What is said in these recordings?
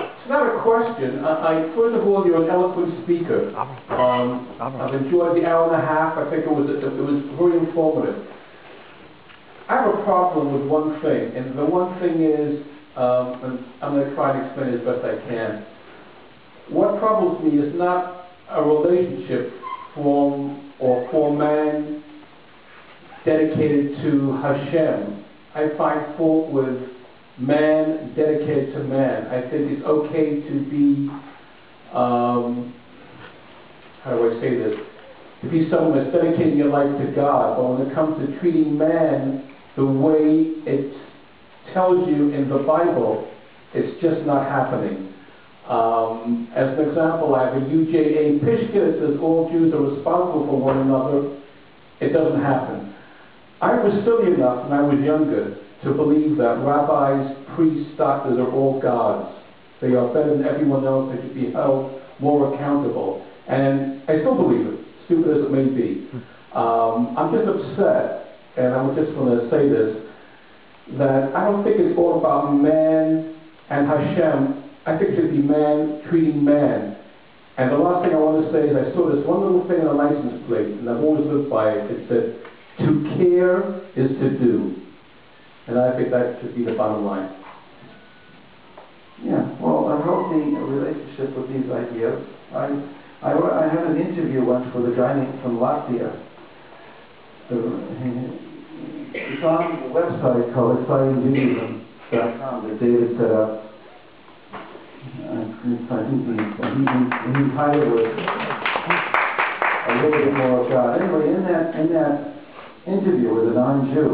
It's not a question. First of all, you're an eloquent speaker. I've enjoyed the hour and a half. I think it was very informative. I have a problem with one thing, and the one thing is, and I'm going to try and explain it as best I can. What troubles me is not a relationship for man dedicated to Hashem. I find fault with man dedicated to man. I think it's okay to be, how do I say this? To be someone that's dedicating your life to God. But when it comes to treating man the way it tells you in the Bible, it's just not happening. As an example, I have a UJA Pishka that says all Jews are responsible for one another. It doesn't happen. I was silly enough when I was younger to believe that rabbis, priests, doctors are all gods. They are better than everyone else. They should be held more accountable. And I still believe it, stupid as it may be. I'm just upset, and I just want to say this, that I don't think it's all about man and Hashem. I think it should be man treating man. And the last thing I want to say is I saw this one little thing on a license plate, and I've always lived by it. It said, "To care is to do." And I think that should be the bottom line. Yeah, well, a healthy relationship with these ideas. I had an interview once with a guy from Latvia. It's on the website called ExcitingJudaism.com that David set up. I think he highlighted a little bit more of God. Anyway, in that interview with a non-Jew,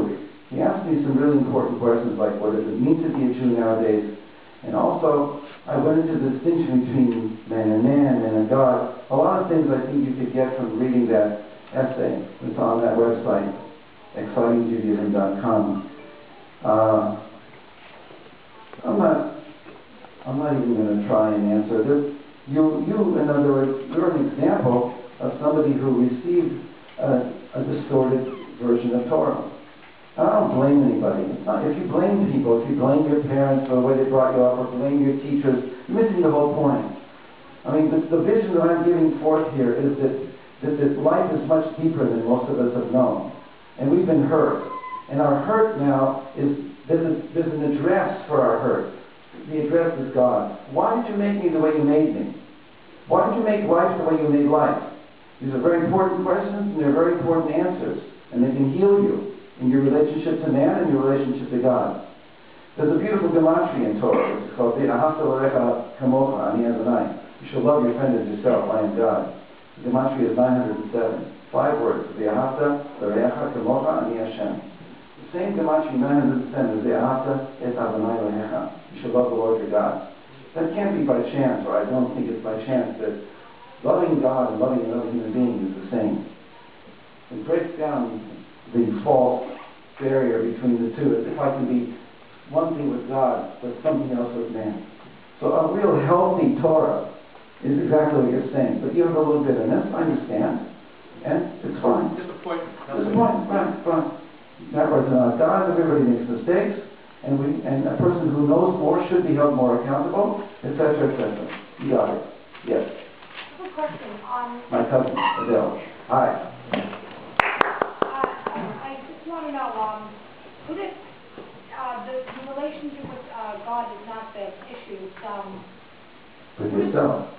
he asked me some really important questions like what does it mean to be a Jew nowadays, and also I went into the distinction between man and God. A lot of things I think you could get from reading that essay. It's on that website, ExcitingJudaism.com. I'm not even going to try and answer this. You, in other words, you're an example of somebody who received a distorted version of Torah. I don't blame anybody. It's not, if you blame people, if you blame your parents for the way they brought you up, or blame your teachers, you're missing the whole point. I mean, the vision that I'm giving forth here is that life is much deeper than most of us have known. And we've been hurt. And our hurt now is, there's an address for our hurt. The address is God. Why did you make me the way you made me? Why did you make life the way you made life? These are very important questions, and they're very important answers. And they can heal you in your relationship to man and your relationship to God. There's a beautiful gematria in Torah, which is called Ve'ahavta l'recha kamocha ani Adonai. You shall love your friend as yourself, I am God. The gematria is 907. 5 words. Ve'ahavta l'recha kamocha ani Hashem. The same gematria 907 is Ve'ahavta et Adonai l'recha. You shall love the Lord your God. That can't be by chance, or I don't think it's by chance that loving God and loving another human being is the same. It breaks down the false barrier between the two. As if I can be one thing with God, but something else with man. So a real healthy Torah is exactly what you're saying. But you have a little bitterness, I understand. And it's fine. Disappointment. Fine. That was not God. Everybody makes mistakes. And a person who knows more should be held more accountable, etc., etc. You got it. Yes. I have a question on... My cousin, Adele. Hi. I just want to know, what if the relationship with God is not the issue? With yourself.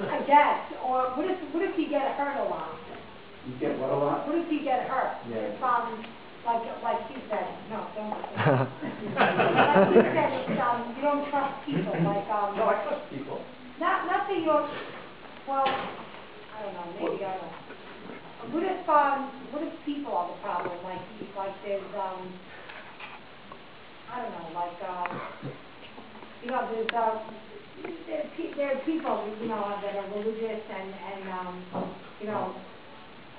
I guess. Or what if you get hurt a lot? You get what a lot? What if you get hurt? Yeah. If, like you said, no, don't. Like you said, it's, you don't trust people. Like No, I trust people. Not that you're. Well, I don't know. Maybe I don't. What if people are the problem? Like there's I don't know. Like you know, there are people that are religious and you know,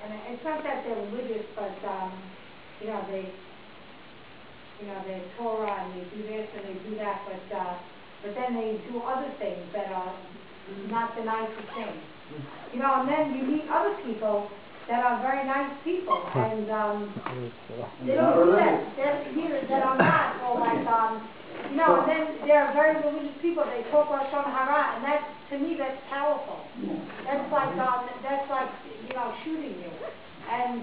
and it's not that they're religious, but they're Torah and they do this and they do that, but then they do other things that are not the nicest things. And then you meet other people that are very nice people, and they Not don't do religious. that are not, or like, you know, and then there are very religious people, they talk Lashon Hara, and that, to me, that's powerful. That's like, you know, shooting you. And,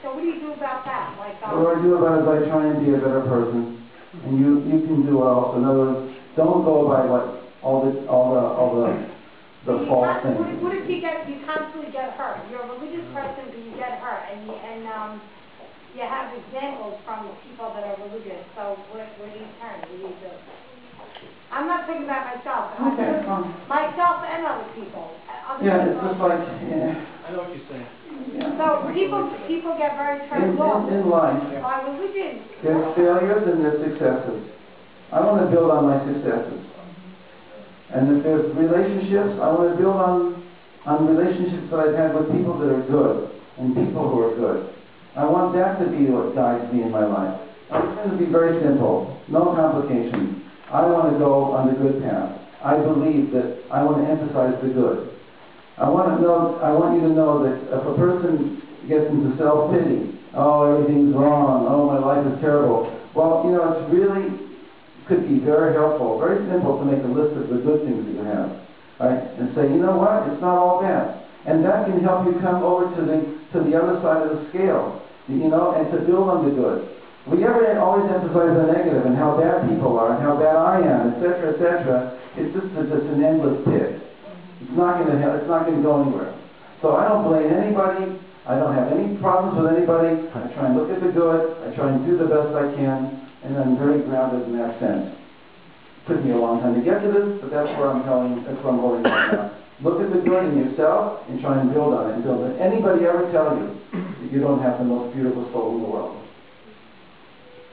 so what do you do about that? Like, what I do about it is I try and be a better person, and you can do it also. In other words, don't go by what all the false things. What if you constantly get hurt? You're a religious person, but you get hurt, and you have examples from people that are religious. So where do you turn? What do you do? I'm not talking about myself. Okay, myself and other people. It's just like, I know what you're saying. So people get very turned off in life, by religion. there's failures and there's successes. I want to build on my successes. And if there's relationships, I want to build on relationships that I've had with people that are good and people who are good. I want that to be what guides me in my life. I'm going to be very simple, no complications. I want to go on the good path. I believe that I want to emphasize the good. I want you to know that if a person gets into self-pity, oh, everything's wrong, oh, my life is terrible. Well, you know, it's really could be very helpful, very simple to make a list of the good things that you have, right? And say, you know what, it's not all bad. And that can help you come over to the other side of the scale, you know, and to build on the good. We always emphasize the negative and how bad people are and how bad I am, etc., etc. It's just an endless pit. It's not going to go anywhere. So I don't blame anybody. I don't have any problems with anybody. I try and look at the good. I try and do the best I can. And I'm very grounded in that sense. It took me a long time to get to this, but that's where I'm holding right now. Look at the good in yourself and try and build on it and build it. Anybody ever tell you that you don't have the most beautiful soul in the world?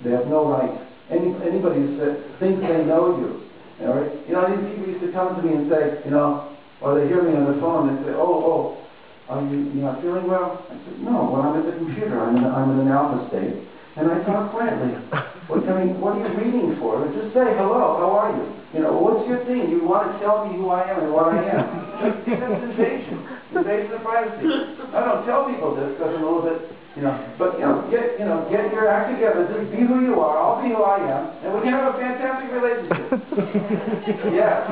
They have no right. Anybody who thinks they know you. You know, these people used to come to me and say, you know, or they hear me on the phone and they say, oh, are you not feeling well? I said, no, when I'm at the computer, I'm in an alpha state. And I talk quietly. What are you reading for? Just say, hello, how are you? You know, what's your thing? You want to tell me who I am and what I am. That's invasion of privacy. I don't tell people this because I'm a little bit, you know, but, get your act together. Just be who you are. I'll be who I am. And we can have a fantastic relationship. Yeah.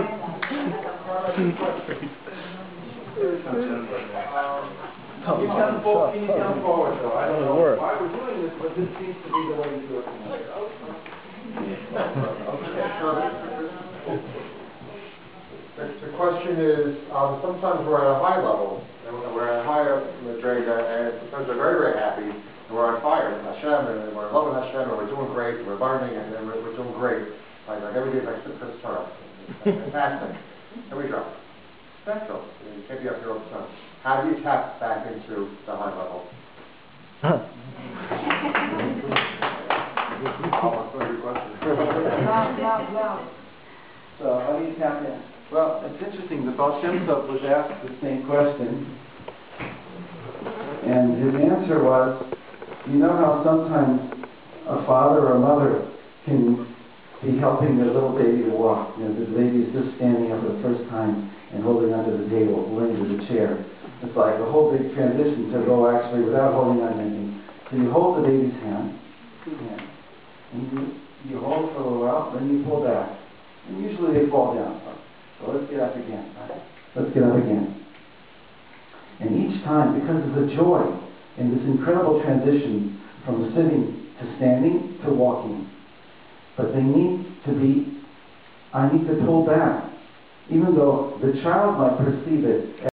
Can you come forward, though? I don't know why we're doing this, but this seems to be the way to do it. The question is, sometimes we're at a high level, and we're at a higher grade, and sometimes we're very, very happy, and we're on fire with Hashem, and we're loving Hashem, and we're doing great, and we're learning, and then we're doing great. Like every day is like Christmas turn. Fantastic. And we drop. Special. You can't be up here all the time. How do you tap back into the high level? So how do you tap in? Well, it's interesting. The Baal Shem Tov was asked the same question, and his answer was, you know how sometimes a father or a mother can be helping their little baby to walk. You know, the baby is just standing up for the first time and holding onto the table, holding to the chair. It's like a whole big transition to go actually without holding on anything. So you hold the baby's hand, two hands, and you hold for a little while, then you pull back. And usually they fall down. So let's get up again. Right? Let's get up again. And each time, because of the joy in this incredible transition from sitting to standing to walking, but I need to pull back. Even though the child might perceive it